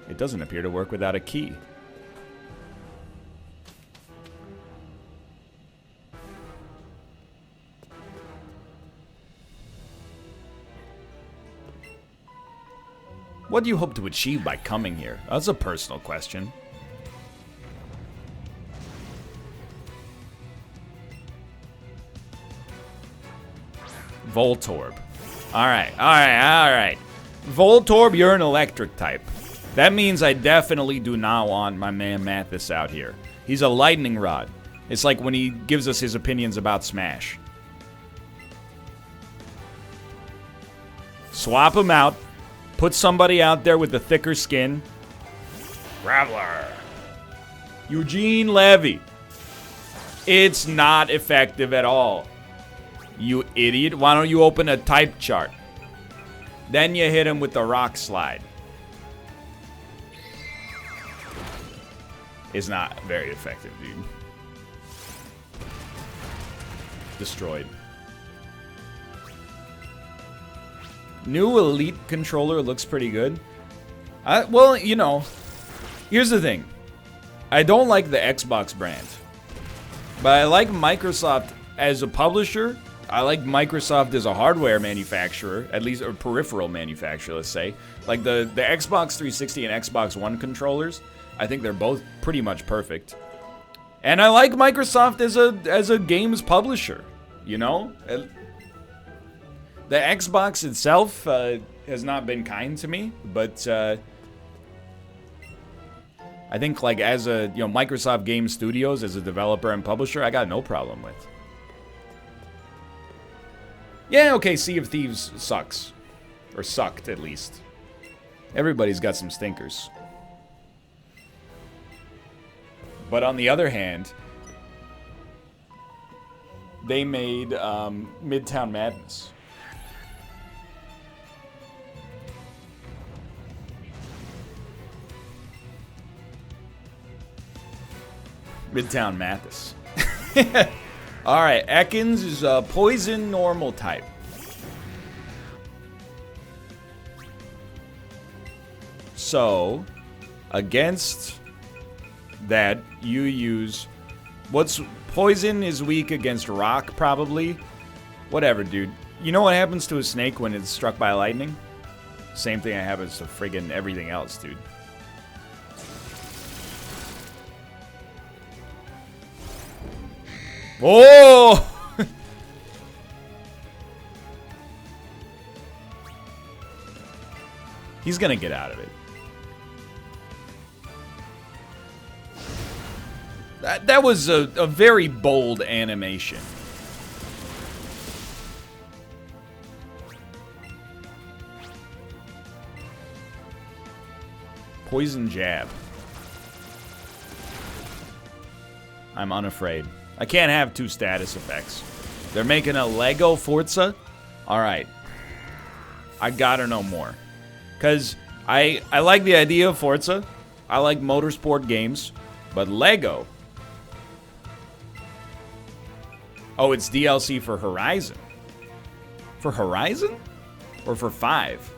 It doesn't appear to work without a key. What do you hope to achieve by coming here? That's a personal question. Voltorb. Alright. Voltorb, you're an electric type. That means I definitely do not want my man Mathis out here. He's a lightning rod. It's like when he gives us his opinions about Smash. Swap him out. Put somebody out there with the thicker skin. Graveler. Eugene Levy. It's not effective at all. You idiot. Why don't you open a type chart? Then you hit him with the rock slide. It's not very effective, dude. Destroyed. New Elite controller looks pretty good. Well, you know, here's the thing. I don't like the Xbox brand. But I like Microsoft as a publisher. I like Microsoft as a hardware manufacturer, at least a peripheral manufacturer, let's say. Like the Xbox 360 and Xbox One controllers, I think they're both pretty much perfect. And I like Microsoft as a games publisher, you know? The Xbox itself has not been kind to me, but I think like as a, you know, Microsoft Game Studios as a developer and publisher, I got no problem with. Yeah, okay, Sea of Thieves sucks. Or sucked, at least. Everybody's got some stinkers. But on the other hand, they made Midtown Madness. Midtown Mathis. Alright, Ekans is a poison normal type. So, against that, you use... What's... Poison is weak against rock, probably. Whatever, dude. You know what happens to a snake when it's struck by lightning? Same thing that happens to friggin' everything else, dude. Oh! He's gonna get out of it. That was a very bold animation. Poison jab. I'm unafraid. I can't have two status effects. They're making a Lego Forza? Alright. I gotta know more. Because I like the idea of Forza. I like motorsport games. But Lego... Oh, it's DLC for Horizon. For Horizon? Or for 5?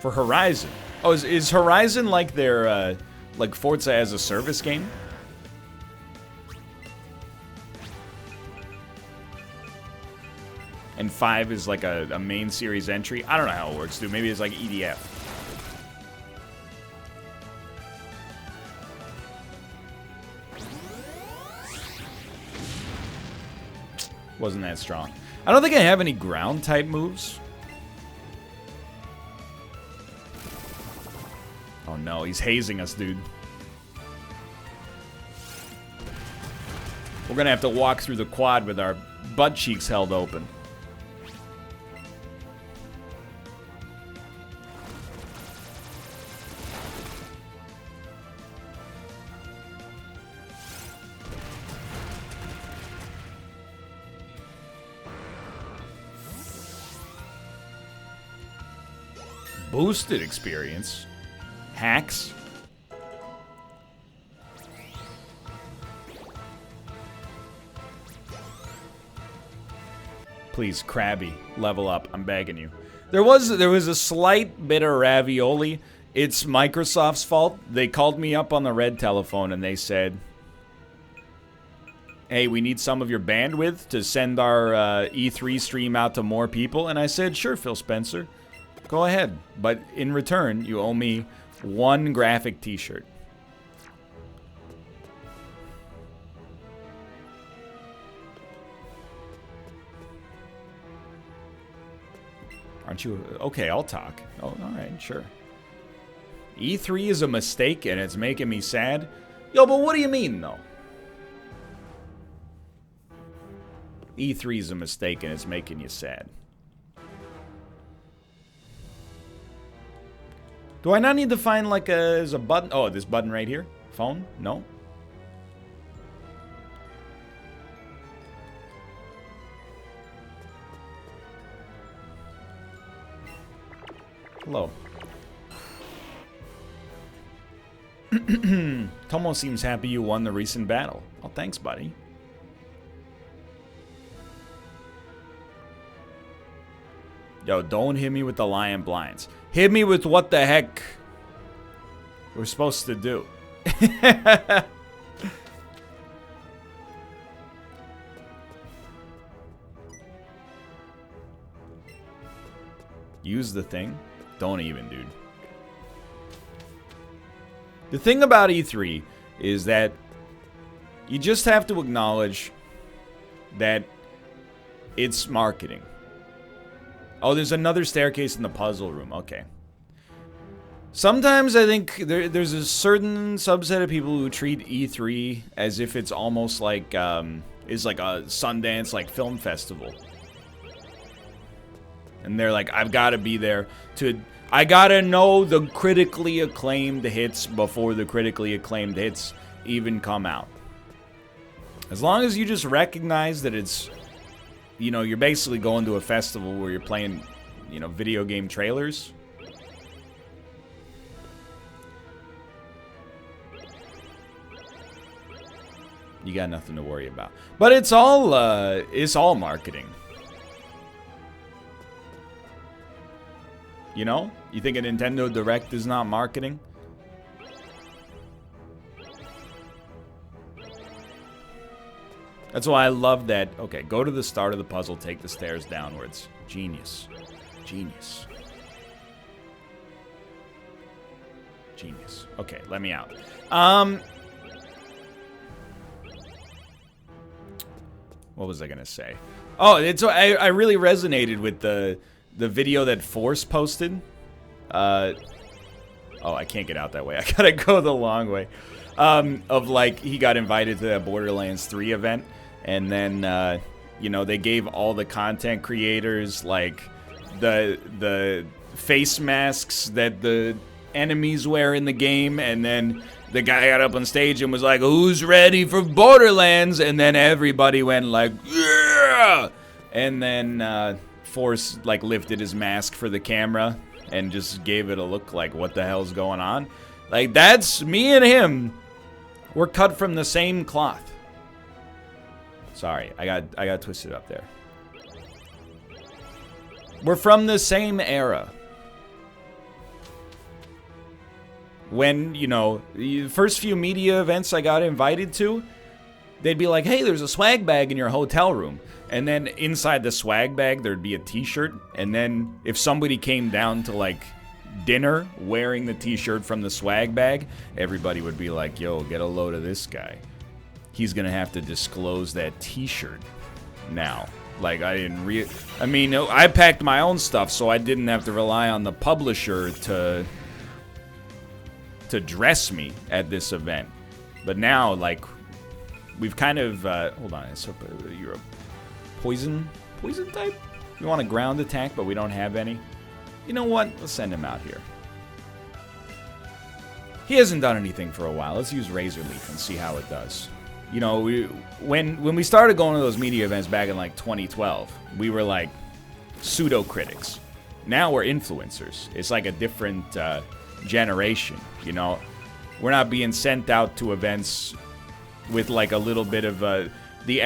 For Horizon. Oh, is Horizon like their, like Forza as a service game? And 5 is like a main series entry? I don't know how it works, dude. Maybe it's like EDF. Wasn't that strong. I don't think I have any ground type moves. Oh no, he's hazing us, dude. We're gonna have to walk through the quad with our butt cheeks held open. Boosted experience. Hacks. Please, Krabby, level up. I'm begging you. There was a slight bit of ravioli. It's Microsoft's fault. They called me up on the red telephone and they said, hey, we need some of your bandwidth to send our E3 stream out to more people. And I said, sure, Phil Spencer. Go ahead. But in return, you owe me one graphic t-shirt. Aren't you? Okay, I'll talk. Oh, all right, sure. E3 is a mistake and it's making me sad. Yo, but what do you mean, though? E3 is a mistake and it's making you sad. Do I not need to find like a button? Oh, this button right here? Phone? No? Hello. Tomo seems happy you won the recent battle. Oh, thanks, buddy. Yo, don't hit me with the lion blinds. Hit me with what the heck we're supposed to do. Use the thing? Don't even, dude. The thing about E3 is that you just have to acknowledge that it's marketing. Oh, there's another staircase in the puzzle room. Okay. Sometimes I think there's a certain subset of people who treat E3 as if it's almost like is like a Sundance like film festival. And they're like, I've got to be there to... I gotta know the critically acclaimed hits before the critically acclaimed hits even come out. As long as you just recognize that it's... You know, you're basically going to a festival where you're playing, you know, video game trailers. You got nothing to worry about. But it's all marketing. You know? You think a Nintendo Direct is not marketing? That's why I love that. Okay, go to the start of the puzzle, take the stairs downwards. Genius. Genius. Genius. Okay, let me out. What was I gonna say? Oh, I really resonated with the video that Force posted. Oh, I can't get out that way. I gotta go the long way. Of like, he got invited to that Borderlands 3 event. And then, you know, they gave all the content creators, like, the face masks that the enemies wear in the game. And then the guy got up on stage and was like, who's ready for Borderlands? And then everybody went like, yeah! And then, Force, like, lifted his mask for the camera and just gave it a look like, what the hell's going on? Like, that's me and him. We're cut from the same cloth. Sorry, I got twisted up there. We're from the same era. When, you know, the first few media events I got invited to, they'd be like, hey, there's a swag bag in your hotel room. And then inside the swag bag, there'd be a t-shirt. And then if somebody came down to, like, dinner wearing the t-shirt from the swag bag, everybody would be like, yo, get a load of this guy. He's gonna have to disclose that t-shirt now. Like, I mean, I packed my own stuff, so I didn't have to rely on the publisher to dress me at this event. But now, like, we've kind of, hold on, you're a poison type? You want a ground attack, but we don't have any? You know what? Let's send him out here. He hasn't done anything for a while. Let's use Razor Leaf and see how it does. You know, when we started going to those media events back in, like, 2012, we were, like, pseudo-critics. Now we're influencers. It's like a different generation, you know? We're not being sent out to events with, like, a little bit of the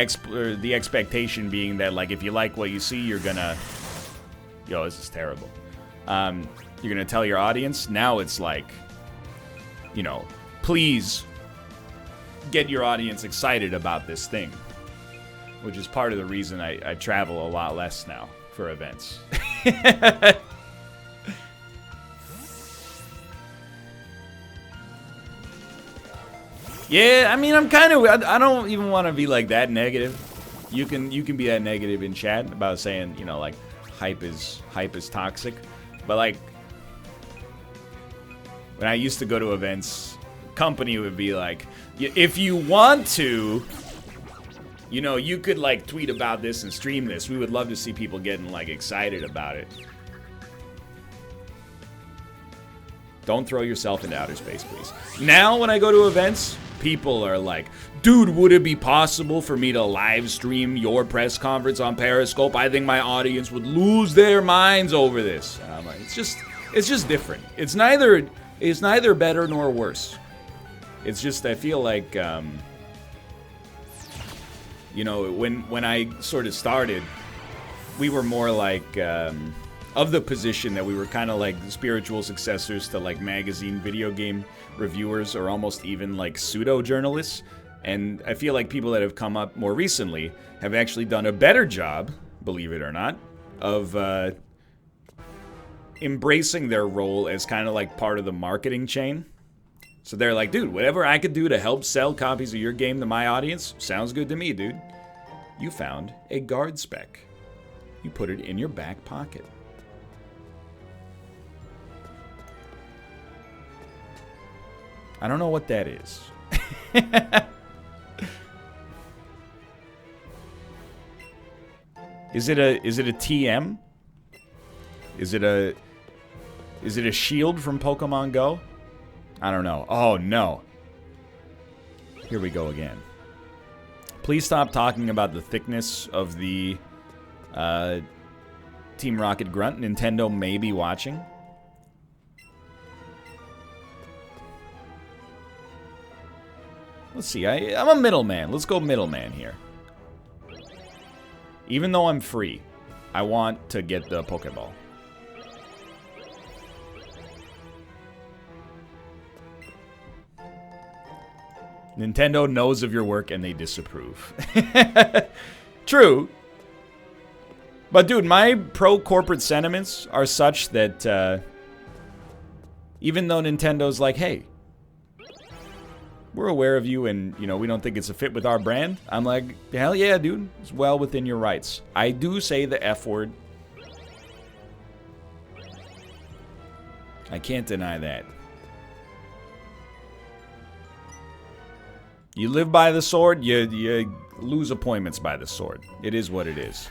expectation being that, like, if you like what you see, you're gonna... Yo, this is terrible. You're gonna tell your audience. Now it's like, you know, please get your audience excited about this thing. Which is part of the reason I travel a lot less now for events. Yeah, I mean, I'm kind of... I don't even want to be, like, that negative. You can be that negative in chat about saying, you know, like, hype is toxic. But, like, when I used to go to events, company would be like, if you want to, you know, you could, like, tweet about this and stream this. We would love to see people getting, like, excited about it. Don't throw yourself into outer space, please. Now, when I go to events, people are like, dude, would it be possible for me to live stream your press conference on Periscope? I think my audience would lose their minds over this. And I'm like, it's just different. It's neither better nor worse. It's just, I feel like, you know, when I sort of started, we were more like, of the position that we were kind of like spiritual successors to like magazine video game reviewers, or almost even like pseudo-journalists. And I feel like people that have come up more recently have actually done a better job, believe it or not, of embracing their role as kind of like part of the marketing chain. So they're like, dude, whatever I could do to help sell copies of your game to my audience, sounds good to me, dude. You found a guard spec. You put it in your back pocket. I don't know what that is. Is it a TM? Is it a shield from Pokemon Go? I don't know. Oh no. Here we go again. Please stop talking about the thickness of the Team Rocket grunt. Nintendo may be watching. Let's see, I'm a middleman. Let's go middleman here. Even though I'm free, I want to get the Pokeball. Nintendo knows of your work and they disapprove. True. But dude, my pro-corporate sentiments are such that even though Nintendo's like, hey, we're aware of you and, you know, we don't think it's a fit with our brand, I'm like, hell yeah, dude. It's well within your rights. I do say the F word. I can't deny that. You live by the sword, you lose appointments by the sword. It is what it is.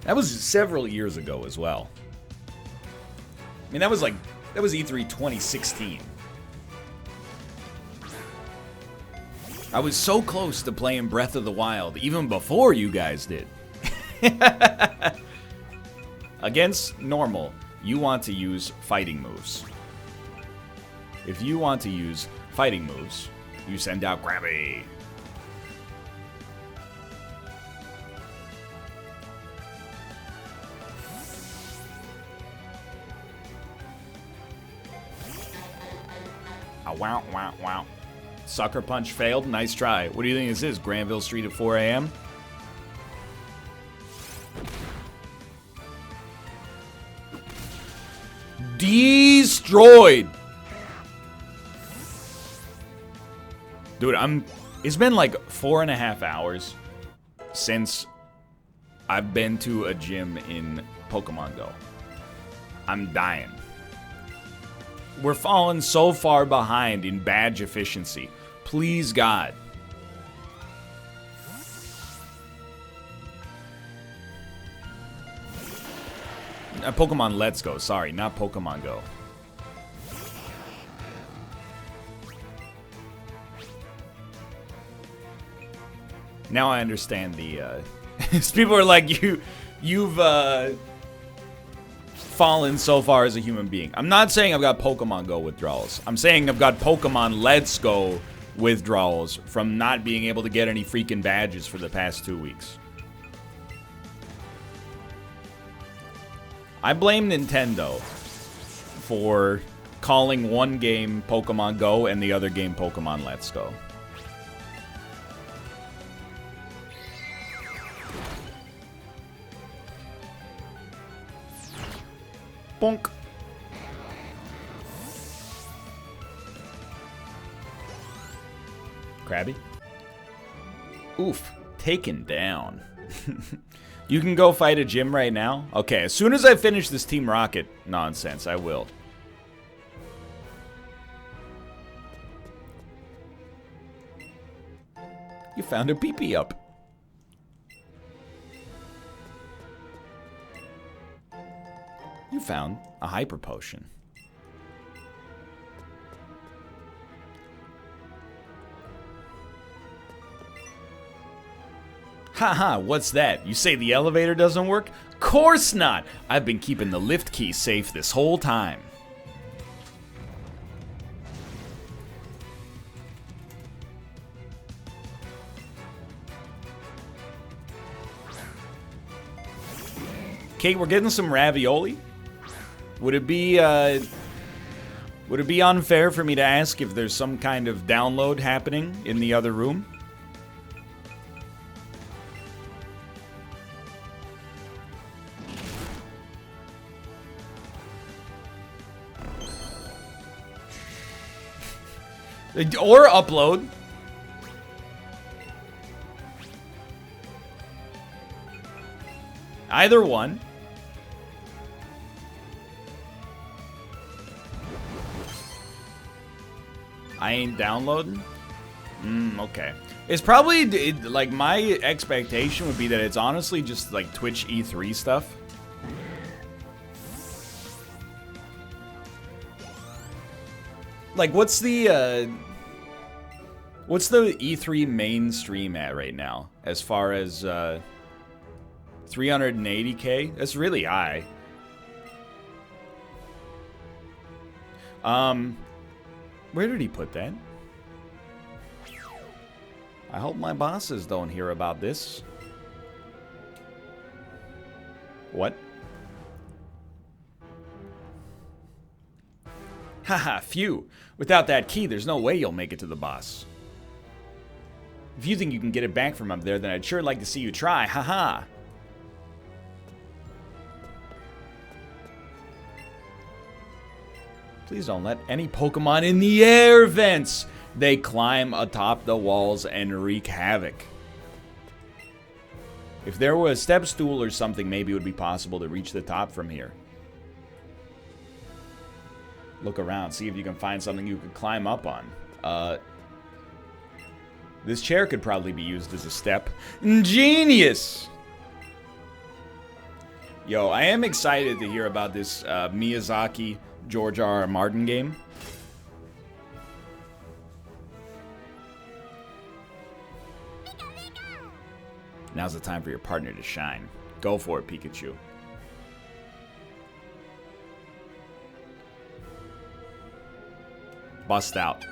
That was several years ago as well. I mean, that was E3 2016. I was so close to playing Breath of the Wild, even before you guys did. Against normal, you want to use fighting moves. If you want to use fighting moves, you send out Grabby. Wow, wow, wow. Sucker Punch failed. Nice try. What do you think this is? Granville Street at 4 a.m.? Destroyed! Dude, it's been like 4.5 hours since I've been to a gym in Pokemon Go. I'm dying. We're falling so far behind in badge efficiency. Please, God. Pokemon Let's Go. Sorry, not Pokemon Go. Now I understand the... people are like, you've fallen so far as a human being. I'm not saying I've got Pokemon Go withdrawals. I'm saying I've got Pokemon Let's Go withdrawals from not being able to get any freaking badges for the past 2 weeks. I blame Nintendo for calling one game Pokemon Go and the other game Pokemon Let's Go. Bonk. Krabby. Oof. Taken down. You can go fight a gym right now? Okay, as soon as I finish this Team Rocket nonsense, I will. You found a pee-pee up. You found a hyper potion. Haha, what's that? You say the elevator doesn't work? Course not! I've been keeping the lift key safe this whole time. Kate, we're getting some ravioli. Would it be unfair for me to ask if there's some kind of download happening in the other room? Or upload. Either one. I ain't downloading? Okay. It's probably, like, my expectation would be that it's honestly just, like, Twitch E3 stuff. Like, what's the E3 mainstream at right now? As far as, 380K? That's really high. Where did he put that? I hope my bosses don't hear about this. What? Haha, phew. Without that key, there's no way you'll make it to the boss. If you think you can get it back from up there, then I'd sure like to see you try. Haha. Please don't let any Pokemon in the air vents. They climb atop the walls and wreak havoc. If there were a step stool or something, maybe it would be possible to reach the top from here. Look around, see if you can find something you could climb up on. This chair could probably be used as a step. Genius! Yo, I am excited to hear about this Miyazaki George R.R. Martin game. Now's the time for your partner to shine. Go for it, Pikachu. Bust out.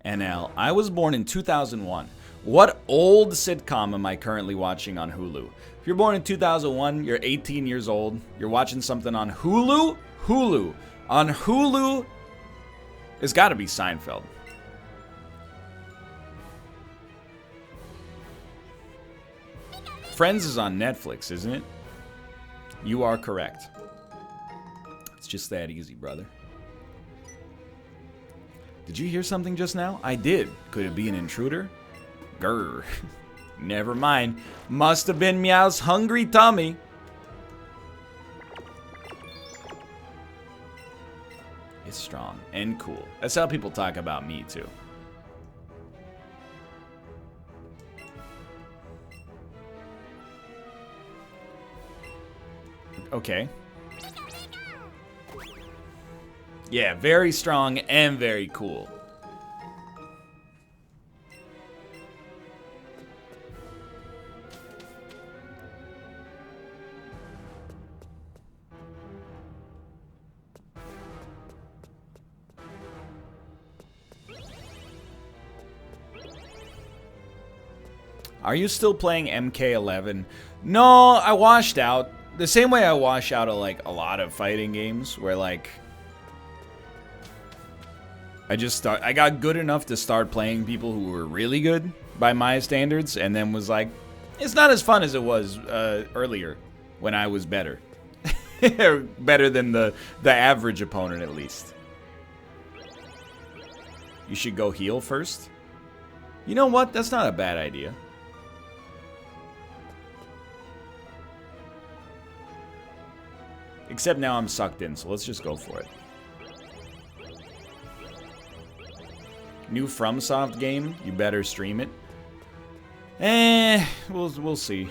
NL. I was born in 2001. What old sitcom am I currently watching on Hulu? If you're born in 2001, you're 18 years old, you're watching something on Hulu? Hulu. On Hulu, it's gotta be Seinfeld. Friends is on Netflix, isn't it? You are correct. It's just that easy, brother. Did you hear something just now? I did. Could it be an intruder? Grr. Never mind. Must have been Meow's hungry tummy. It's strong and cool. That's how people talk about me, too. Okay. Yeah, very strong and very cool. Are you still playing MK11? No, I washed out. The same way I wash out of, like, a lot of fighting games, where, like, I got good enough to start playing people who were really good by my standards, and then was like, it's not as fun as it was earlier when I was better. Better than the average opponent, at least. You should go heal first. You know what? That's not a bad idea. Except now I'm sucked in, so let's just go for it. New FromSoft game? You better stream it. We'll see.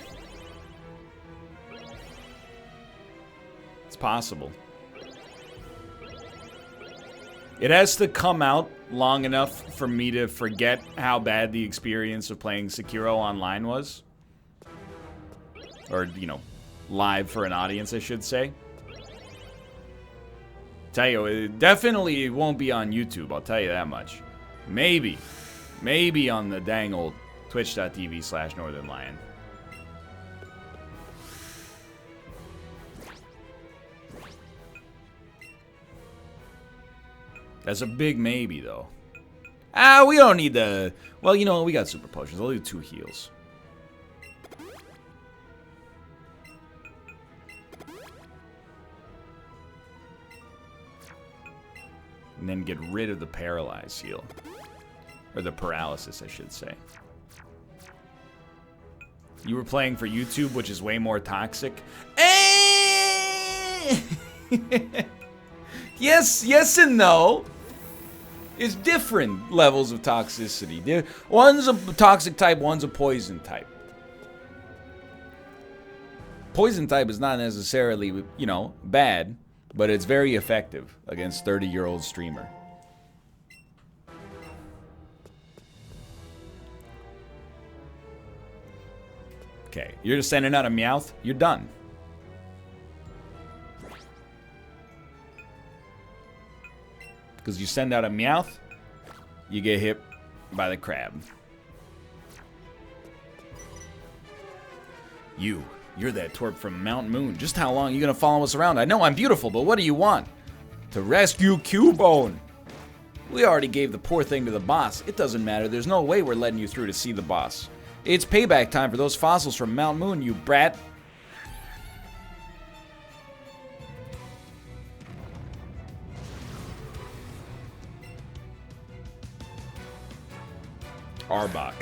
It's possible. It has to come out long enough for me to forget how bad the experience of playing Sekiro online was. Or, you know, live for an audience, I should say. Tell you, it definitely won't be on YouTube, I'll tell you that much. Maybe on the dang old twitch.tv/Northernlion. That's a big maybe, though. We don't need the... Well, you know, we got super potions. I'll do 2 heals. And then get rid of the paralyze heal. Or the paralysis, I should say. You were playing for YouTube, which is way more toxic. Yes and no. It's different levels of toxicity. One's a toxic type, one's a poison type. Poison type is not necessarily, you know, bad, but it's very effective against 30-year-old streamer. Okay, you're just sending out a Meowth, you're done. Because you send out a Meowth, you get hit by the crab. You're that twerp from Mount Moon. Just how long are you gonna follow us around? I know I'm beautiful, but what do you want? To rescue Cubone. We already gave the poor thing to the boss. It doesn't matter. There's no way we're letting you through to see the boss. It's payback time for those fossils from Mount Moon, you brat. Arbok.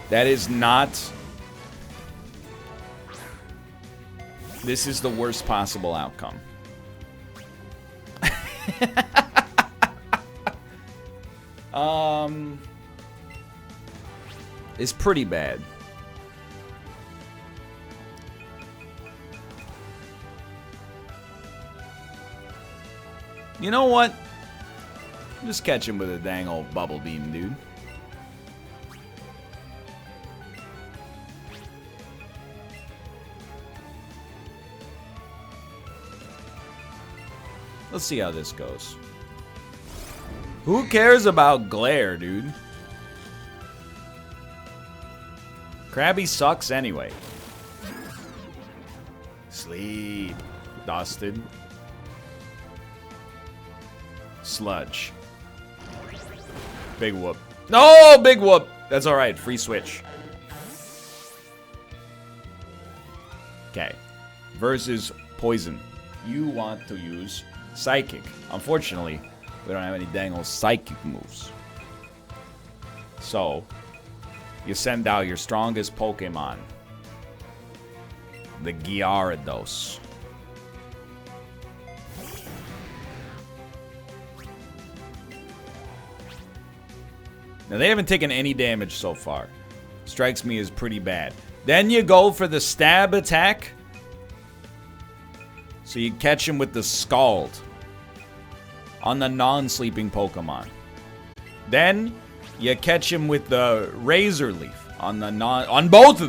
That is not... This is the worst possible outcome. It's pretty bad. You know what? Just catch him with a dang old bubble beam, dude. Let's see how this goes. Who cares about glare, dude? Krabby sucks anyway. Sleep. Dusted. Sludge. Big whoop. No, big whoop. That's alright. Free switch. Okay. Versus poison. You want to use psychic. Unfortunately, we don't have any dang old psychic moves. So, you send out your strongest Pokemon. The Gyarados. Now, they haven't taken any damage so far. Strikes me as pretty bad. Then you go for the stab attack. So you catch him with the Scald on the non-sleeping Pokemon. Then you catch him with the Razor Leaf on the on both of them.